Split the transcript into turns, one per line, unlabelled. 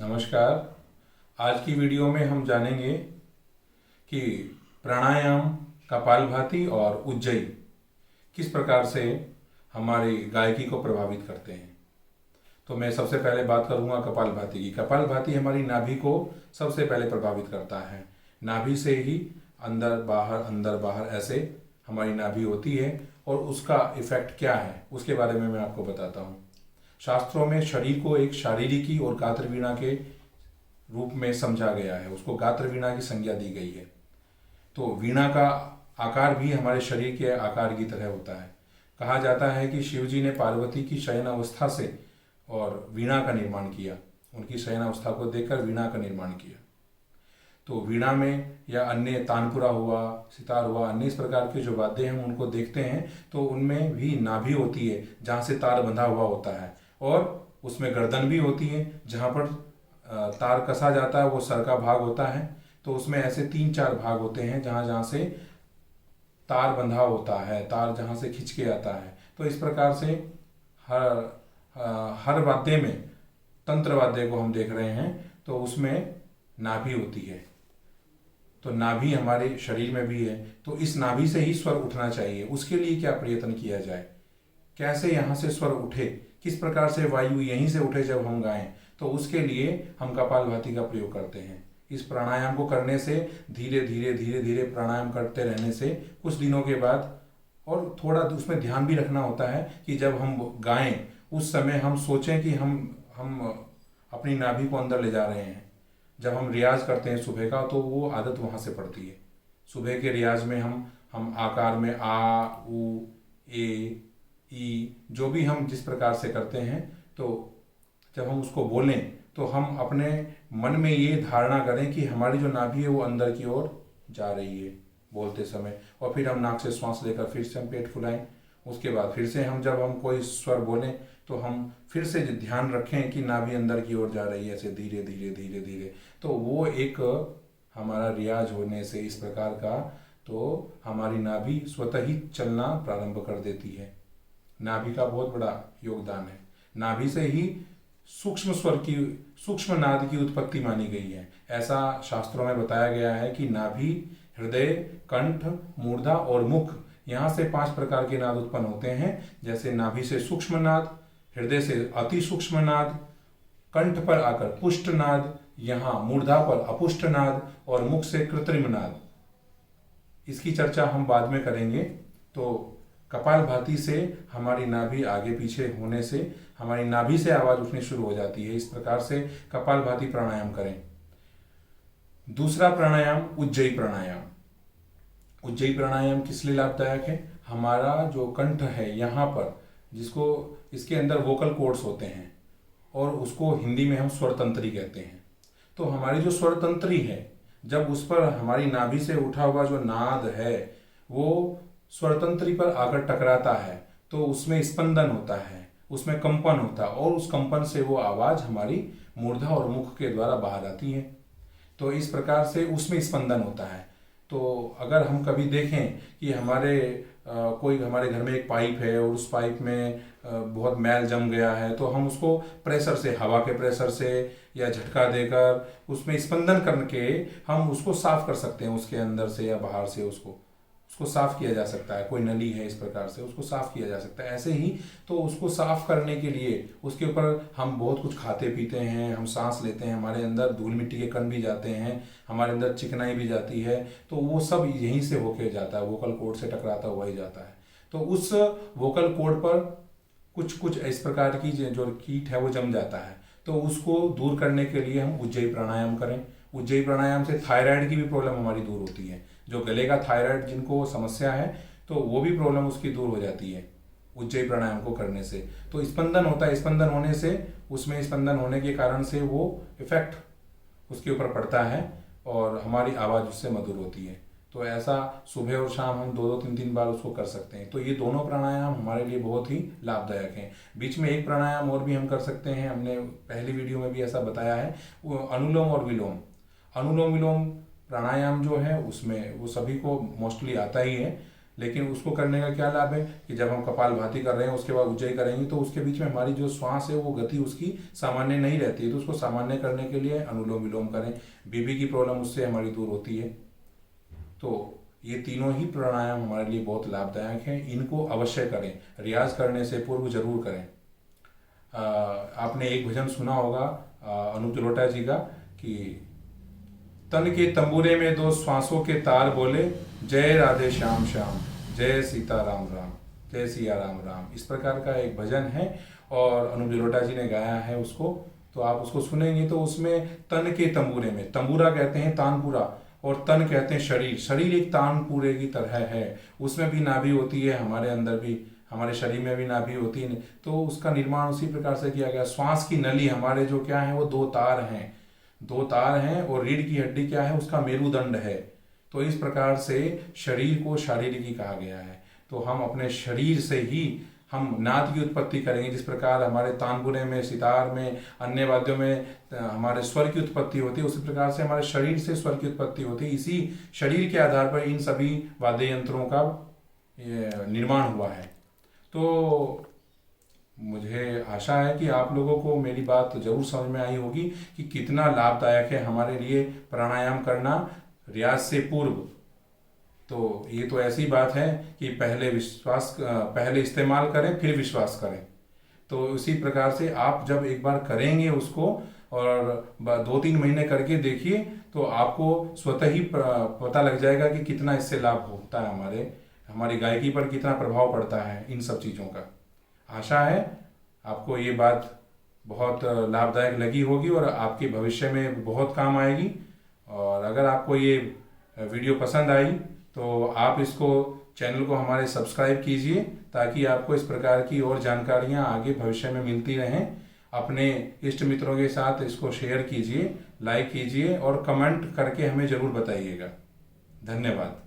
नमस्कार। आज की वीडियो में हम जानेंगे कि प्राणायाम, कपालभाति और उज्जयी किस प्रकार से हमारी गायकी को प्रभावित करते हैं। तो मैं सबसे पहले बात करूंगा कपालभाति की। कपालभाति हमारी नाभि को सबसे पहले प्रभावित करता है। नाभि से ही अंदर बाहर ऐसे हमारी नाभि होती है और उसका इफेक्ट क्या है उसके बारे में मैं आपको बताता हूँ। शास्त्रों में शरीर को एक शारीरिकी और गात्र वीणा के रूप में समझा गया है, उसको गात्र वीणा की संज्ञा दी गई है। तो वीणा का आकार भी हमारे शरीर के आकार की तरह होता है। कहा जाता है कि शिव जी ने पार्वती की शयन अवस्था से और वीणा का निर्माण किया, उनकी शयन अवस्था को देखकर वीणा का निर्माण किया। तो वीणा में या अन्य तानपुरा हुआ, सितार हुआ, अन्य इस प्रकार के जो वाद्य हैं उनको देखते हैं तो उनमें भी नाभि होती है जहाँ से तार बंधा हुआ होता है, और उसमें गर्दन भी होती है जहाँ पर तार कसा जाता है, वो सर का भाग होता है। तो उसमें ऐसे 3-4 भाग होते हैं जहाँ जहाँ से तार बंधा होता है, तार जहाँ से खिंच के आता है। तो इस प्रकार से हर वाद्य में, तंत्र वाद्य को हम देख रहे हैं तो उसमें नाभि होती है। तो नाभि हमारे शरीर में भी है, तो इस नाभि से ही स्वर उठना चाहिए। उसके लिए क्या प्रयत्न किया जाए, कैसे यहाँ से स्वर उठे, किस प्रकार से वायु यहीं से उठे जब हम गाएं, तो उसके लिए हम कपालभाति का प्रयोग करते हैं। इस प्राणायाम को करने से धीरे धीरे प्राणायाम करते रहने से कुछ दिनों के बाद, और थोड़ा उसमें ध्यान भी रखना होता है कि जब हम गाएं उस समय हम सोचें कि हम अपनी नाभि को अंदर ले जा रहे हैं। जब हम रियाज करते हैं सुबह का तो वो आदत वहाँ से पड़ती है। सुबह के रियाज में हम आकार में आ, उ, ए, ई जो भी हम जिस प्रकार से करते हैं, तो जब हम उसको बोलें तो हम अपने मन में ये धारणा करें कि हमारी जो नाभि है वो अंदर की ओर जा रही है बोलते समय, और फिर हम नाक से श्वास लेकर फिर से हम पेट फुलाएं। उसके बाद फिर से हम जब हम कोई स्वर बोलें तो हम फिर से ध्यान रखें कि नाभि अंदर की ओर जा रही है, ऐसे धीरे धीरे। तो वो एक हमारा रियाज होने से इस प्रकार का, तो हमारी नाभि स्वतः ही चलना प्रारंभ कर देती है। नाभि का बहुत बड़ा योगदान है। नाभि से ही सूक्ष्म नाद की उत्पत्ति मानी गई है। ऐसा शास्त्रों में बताया गया है कि नाभि, हृदय, कंठ, मूर्धा और मुख, यहाँ से 5 प्रकार के नाद उत्पन्न होते हैं। जैसे नाभि से सूक्ष्म नाद, हृदय से अति सूक्ष्म नाद, कंठ पर आकर पुष्ट नाद, यहाँ मूर्धा पर अपुष्ट नाद, और मुख से कृत्रिम नाद। इसकी चर्चा हम बाद में करेंगे। तो कपालभाति से हमारी नाभि आगे पीछे होने से हमारी नाभि से आवाज उठनी शुरू हो जाती है। इस प्रकार से कपालभाति प्राणायाम करें। दूसरा प्राणायाम उज्जयी प्राणायाम। उज्जयी प्राणायाम किस लिए लाभदायक है? हमारा जो कंठ है यहाँ पर, जिसको इसके अंदर वोकल कॉर्ड्स होते हैं और उसको हिंदी में हम स्वर तंत्री कहते हैं। तो हमारी जो स्वर तंत्री है, जब उस पर हमारी नाभि से उठा हुआ जो नाद है वो स्वरतंत्री पर आकर टकराता है तो उसमें स्पंदन होता है, उसमें कंपन होता है, और उस कंपन से वो आवाज हमारी मूर्धा और मुख के द्वारा बाहर आती है। तो इस प्रकार से उसमें स्पंदन होता है। तो अगर हम कभी देखें कि कोई हमारे घर में एक पाइप है और उस पाइप में बहुत मैल जम गया है, तो हम उसको प्रेशर से, हवा के प्रेशर से या झटका देकर उसमें स्पंदन करके हम उसको साफ कर सकते हैं, उसके अंदर से या बाहर से उसको साफ किया जा सकता है। कोई नली है, इस प्रकार से उसको साफ किया जा सकता है। ऐसे ही तो उसको साफ करने के लिए उसके ऊपर हम बहुत कुछ खाते पीते हैं, हम सांस लेते हैं, हमारे अंदर धूल मिट्टी के कण भी जाते हैं, हमारे अंदर चिकनाई भी जाती है, तो वो सब यहीं से होके जाता है, वोकल कॉर्ड से टकराता हुआ ही जाता है। तो उस वोकल कॉर्ड पर कुछ इस प्रकार की जो कीट है वो जम जाता है। तो उसको दूर करने के लिए हम उज्जयी प्राणायाम करें। उज्जयी प्राणायाम से थायराइड की भी प्रॉब्लम हमारी दूर होती है। जो गले का थायराइड जिनको समस्या है तो वो भी प्रॉब्लम उसकी दूर हो जाती है उज्जयी प्राणायाम को करने से। तो स्पंदन होता है, स्पंदन होने से, उसमें स्पंदन होने के कारण से वो इफेक्ट उसके ऊपर पड़ता है और हमारी आवाज़ उससे मधुर होती है। तो ऐसा सुबह और शाम हम 2-3 बार उसको कर सकते हैं। तो ये दोनों प्राणायाम हमारे लिए बहुत ही लाभदायक हैं। बीच में एक प्राणायाम और भी हम कर सकते हैं, हमने पहली वीडियो में भी ऐसा बताया है, वो अनुलोम और विलोम। अनुलोम विलोम प्राणायाम जो है उसमें वो सभी को मोस्टली आता ही है, लेकिन उसको करने का क्या लाभ है कि जब हम कपालभाति कर रहे हैं उसके बाद उज्जयी करेंगे तो उसके बीच में हमारी जो श्वास है वो गति उसकी सामान्य नहीं रहती है, तो उसको सामान्य करने के लिए अनुलोम विलोम करें। बीपी की प्रॉब्लम उससे हमारी दूर होती है। तो ये तीनों ही प्राणायाम हमारे लिए बहुत लाभदायक हैं, इनको अवश्य करें, रियाज करने से पूर्व जरूर करें। आपने एक भजन सुना होगा अनूप जलोटा जी का कि तन के तंबूरे में दो श्वासों के तार बोले, जय राधे श्याम श्याम, जय सीता राम राम, जय सिया राम राम। इस प्रकार का एक भजन है और अनूप जलोटा जी ने गाया है उसको, तो आप उसको सुनेंगे तो उसमें तन के तंबूरे में, तंबूरा कहते हैं तानपुरा और तन कहते हैं शरीर, शरीर एक तानपुरे की तरह है, उसमें भी नाभि होती है, हमारे अंदर भी, हमारे शरीर में भी नाभि होती है, तो उसका निर्माण उसी प्रकार से किया गया। श्वास की नली हमारे जो क्या है वो दो तार हैं और रीढ़ की हड्डी क्या है उसका मेरुदंड है। तो इस प्रकार से शरीर को शारीरिक कहा गया है। तो हम अपने शरीर से ही हम नाद की उत्पत्ति करेंगे, जिस प्रकार हमारे तानपुरे में, सितार में, अन्य वाद्यों में हमारे स्वर की उत्पत्ति होती है, उसी प्रकार से हमारे शरीर से स्वर की उत्पत्ति होती है। इसी शरीर के आधार पर इन सभी वाद्य यंत्रों का निर्माण हुआ है। तो मुझे आशा है कि आप लोगों को मेरी बात जरूर समझ में आई होगी कि कितना लाभदायक है हमारे लिए प्राणायाम करना रियाज से पूर्व। तो ये तो ऐसी बात है कि पहले इस्तेमाल करें फिर विश्वास करें। तो उसी प्रकार से आप जब एक बार करेंगे उसको और 2-3 महीने करके देखिए तो आपको स्वतः ही पता लग जाएगा कि कितना इससे लाभ होता है, हमारी गायकी पर कितना प्रभाव पड़ता है इन सब चीज़ों का। आशा है आपको ये बात बहुत लाभदायक लगी होगी और आपके भविष्य में बहुत काम आएगी। और अगर आपको ये वीडियो पसंद आई तो आप इसको चैनल को हमारे सब्सक्राइब कीजिए ताकि आपको इस प्रकार की और जानकारियां आगे भविष्य में मिलती रहें। अपने इष्ट मित्रों के साथ इसको शेयर कीजिए, लाइक कीजिए और कमेंट करके हमें ज़रूर बताइएगा। धन्यवाद।